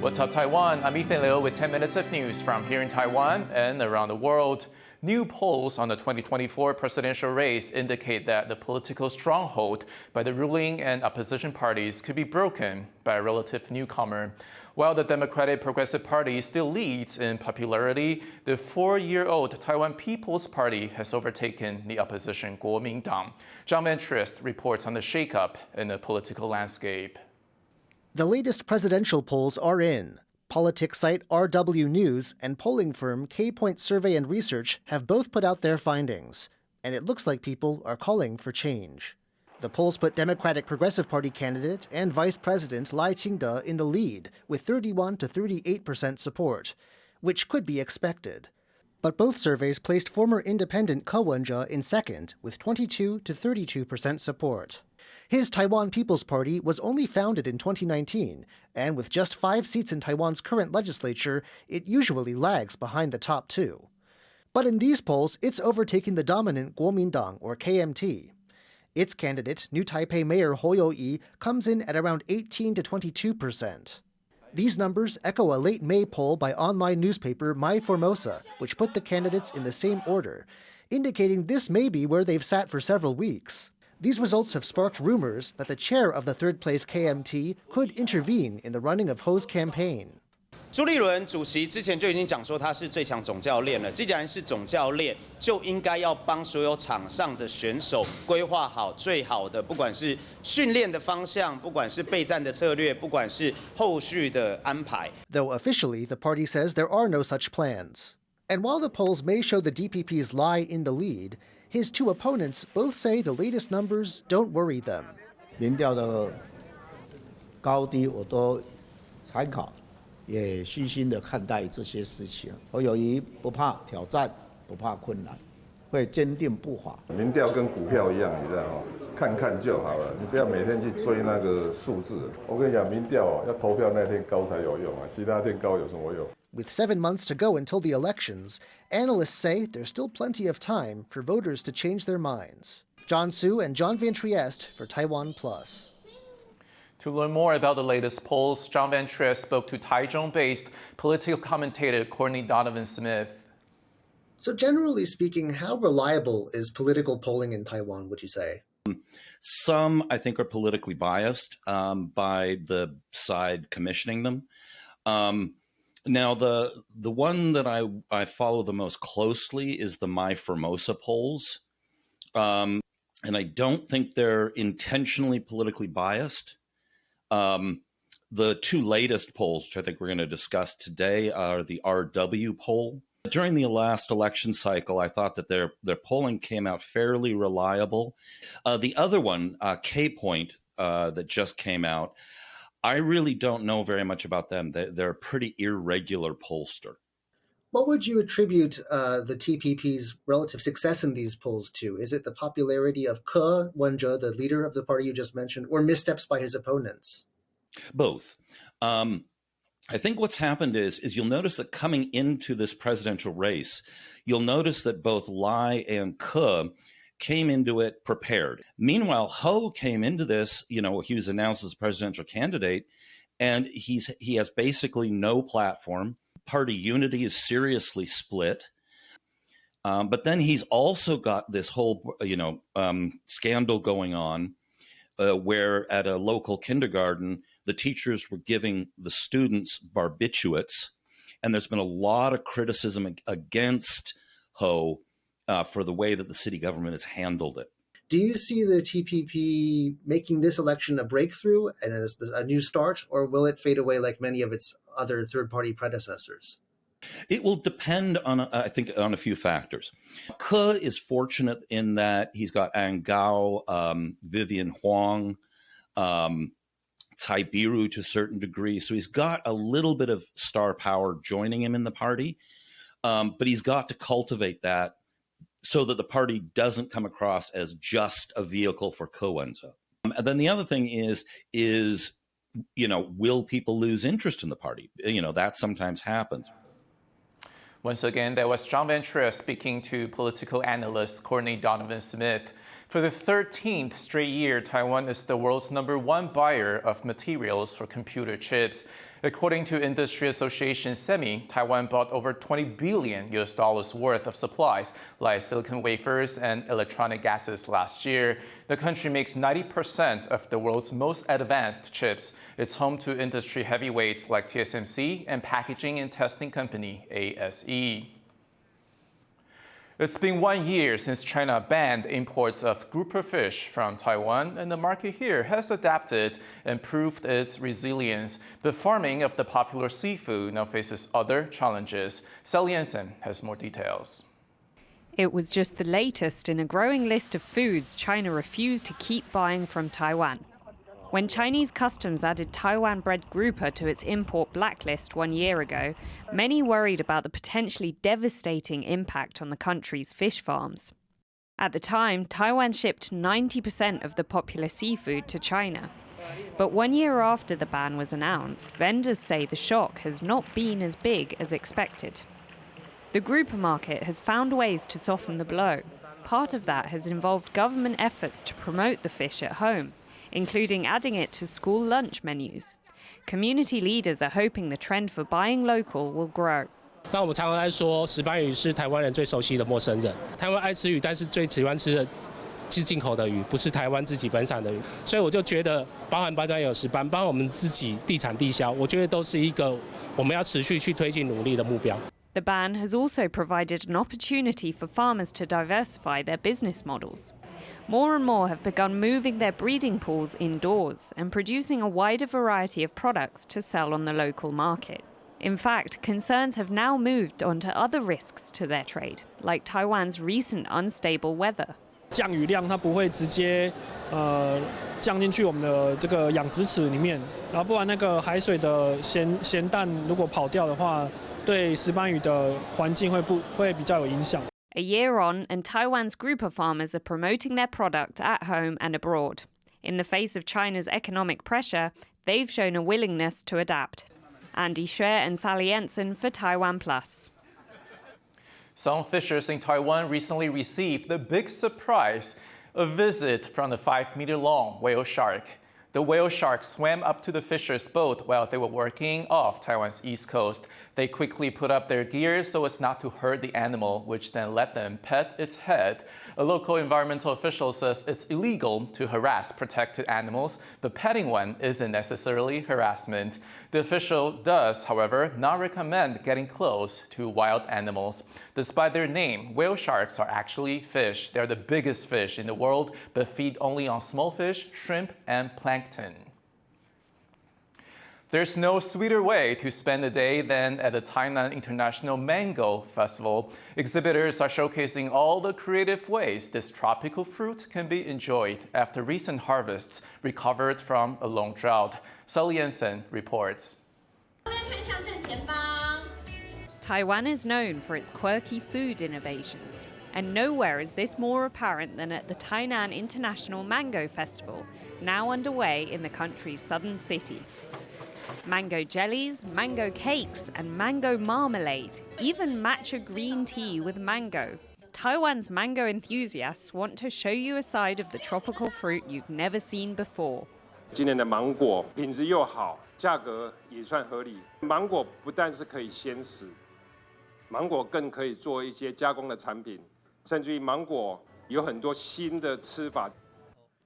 What's up, Taiwan? I'm Ethan Liu with 10 minutes of news from here in Taiwan and around the world. New polls on the 2024 presidential race indicate that the political stronghold by the ruling and opposition parties could be broken by a relative newcomer. While the Democratic Progressive Party still leads in popularity, the 4-year-old Taiwan People's Party has overtaken the opposition Kuomintang. Zhang Van Trist reports on the shakeup in the political landscape. The latest presidential polls are in. Politics site RW News and polling firm K-Point Survey and Research have both put out their findings, and it looks like people are calling for change. The polls put Democratic Progressive Party candidate and Vice President Lai Ching-te in the lead with 31 to 38% support, which could be expected. But both surveys placed former independent Ko Wen-je in second with 22 to 32% support. His Taiwan People's Party was only founded in 2019, and with just 5 seats in Taiwan's current legislature, it usually lags behind the top 2. But in these polls, it's overtaking the dominant Kuomintang, or KMT. Its candidate, New Taipei Mayor Hou You-yi, comes in at around 18 to 22%. These numbers echo a late May poll by online newspaper My Formosa, which put the candidates in the same order, indicating this may be where they've sat for several weeks. These results have sparked rumors that the chair of the third-place KMT could intervene in the running of Hou's campaign. 朱立伦主席之前就已经讲说他是最强总教练了。既然是总教练，就应该要帮所有场上的选手规划好最好的，不管是训练的方向，不管是备战的策略，不管是后续的安排。Though officially, the party says there are no such plans. And while the polls may show the DPP's Lai in the lead, his 2 opponents both say the latest numbers don't worry them. 民调的高低我都参考，也虚心的看待这些事情。侯友宜不怕挑战，不怕困难，会坚定不滑。民调跟股票一样，你知道吗？看看就好了，你不要每天去追那个数字。我跟你讲，民调要投票那天高才有用啊，其他天高有什么用？ With 7 months to go until the elections, analysts say there's still plenty of time for voters to change their minds. John Su and John Van Trieste for TaiwanPlus. To learn more about the latest polls, Zhang Van Trist spoke to Taichung-based political commentator Courtney Donovan Smith. So generally speaking, how reliable is political polling in Taiwan, would you say? Some, I think, are politically biased by the side commissioning them. Now, the one that I follow the most closely is the My Formosa polls. And I don't think they're intentionally politically biased. The 2 latest polls, which I think we're going to discuss today, are the RW poll. During the last election cycle, I thought that their polling came out fairly reliable. The other one, K-Point, that just came out, I really don't know very much about them. They're a pretty irregular pollster. What would you attribute the TPP's relative success in these polls to? Is it the popularity of Ko Wen-je, the leader of the party you just mentioned, or missteps by his opponents? Both. I think what's happened is you'll notice that coming into this presidential race, you'll notice that both Lai and Ko came into it prepared. Meanwhile, Hou came into this, he was announced as presidential candidate, and he has basically no platform. Party unity is seriously split. But then he's also got this whole, scandal going on where at a local kindergarten, the teachers were giving the students barbiturates. And there's been a lot of criticism against Hou for the way that the city government has handled it. Do you see the TPP making this election a breakthrough and a new start, or will it fade away like many of its other third-party predecessors? It will depend on, I think, on a few factors. Ko is fortunate in that he's got An Gao, Vivian Huang, Tsai Biru to a certain degree. So he's got a little bit of star power joining him in the party, but he's got to cultivate that so that the party doesn't come across as just a vehicle for Ko Wen-je. And then the other thing is, will people lose interest in the party? That sometimes happens. Once again, that was Zhang Van Trist speaking to political analyst Courtney Donovan Smith. For the 13th straight year, Taiwan is the world's #1 buyer of materials for computer chips. According to industry association Semi, Taiwan bought over $20 billion worth of supplies like silicon wafers and electronic gases last year. The country makes 90% of the world's most advanced chips. It's home to industry heavyweights like TSMC and packaging and testing company ASE. It's been 1 year since China banned imports of grouper fish from Taiwan, and the market here has adapted and proved its resilience. But farming of the popular seafood now faces other challenges. Sally Jensen has more details. It was just the latest in a growing list of foods China refused to keep buying from Taiwan. When Chinese customs added Taiwan-bred grouper to its import blacklist 1 year ago, many worried about the potentially devastating impact on the country's fish farms. At the time, Taiwan shipped 90% of the popular seafood to China. But 1 year after the ban was announced, vendors say the shock has not been as big as expected. The grouper market has found ways to soften the blow. Part of that has involved government efforts to promote the fish at home, including adding it to school lunch menus. Community leaders are hoping the trend for buying local will grow. 那我们常常在说，石斑鱼是台湾人最熟悉的陌生人。台湾爱吃鱼，但是最喜欢吃的是进口的鱼，不是台湾自己本产的鱼。所以我就觉得，包含有石斑，包含我们自己地产地销，我觉得都是一个我们要持续去推进努力的目标。The ban has also provided an opportunity for farmers to diversify their business models. More and more have begun moving their breeding pools indoors and producing a wider variety of products to sell on the local market. In fact, concerns have now moved on to other risks to their trade, like Taiwan's recent unstable weather. 降雨量它不会直接降进去我们的这个养殖池里面，然后不然那个海水的咸淡如果跑掉的话，对石斑鱼的环境会比较有影响。 A year on, and Taiwan's grouper farmers are promoting their product at home and abroad. In the face of China's economic pressure, they've shown a willingness to adapt. Andy Xue and Sally Jensen for TaiwanPlus. Some fishers in Taiwan recently received the big surprise, a visit from the 5-meter-long whale shark. The whale shark swam up to the fishers' boat while they were working off Taiwan's east coast. They quickly put up their gear so as not to hurt the animal, which then let them pet its head. A local environmental official says it's illegal to harass protected animals, but petting one isn't necessarily harassment. The official does, however, not recommend getting close to wild animals. Despite their name, whale sharks are actually fish. They're the biggest fish in the world, but feed only on small fish, shrimp, and plankton. There's no sweeter way to spend a day than at the Tainan International Mango Festival. Exhibitors are showcasing all the creative ways this tropical fruit can be enjoyed after recent harvests recovered from a long drought. Sally Jensen reports. Taiwan is known for its quirky food innovations, and nowhere is this more apparent than at the Tainan International Mango Festival, now underway in the country's southern city. Mango jellies, mango cakes, and mango marmalade, even matcha green tea with mango. Taiwan's mango enthusiasts want to show you a side of the tropical fruit you've never seen before. 今年的芒果品质又好，价格也算合理。芒果不但是可以鲜食，芒果更可以做一些加工的产品，甚至于芒果有很多新的吃法。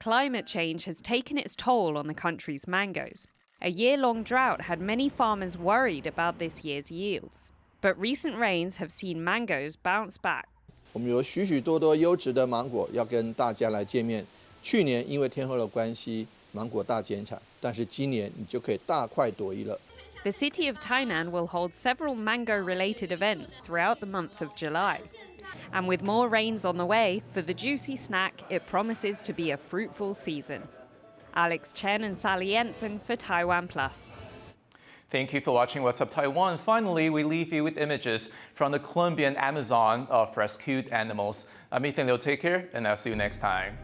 Climate change has taken its toll on the country's mangoes. A year-long drought had many farmers worried about this year's yields. But recent rains have seen mangoes bounce back. 我们有许多优质的芒果要跟大家来见面。去年因为天候的关系，芒果大减产，但是今年你就可以大快朵颐了。 The city of Tainan will hold several mango-related events throughout the month of July. And with more rains on the way, for the juicy snack, it promises to be a fruitful season. Alex Chen and Sally Jensen for TaiwanPlus. Thank you for watching What's Up Taiwan. Finally, we leave you with images from the Colombian Amazon of rescued animals. I'm Ethan Liu. Take care, and I'll see you next time.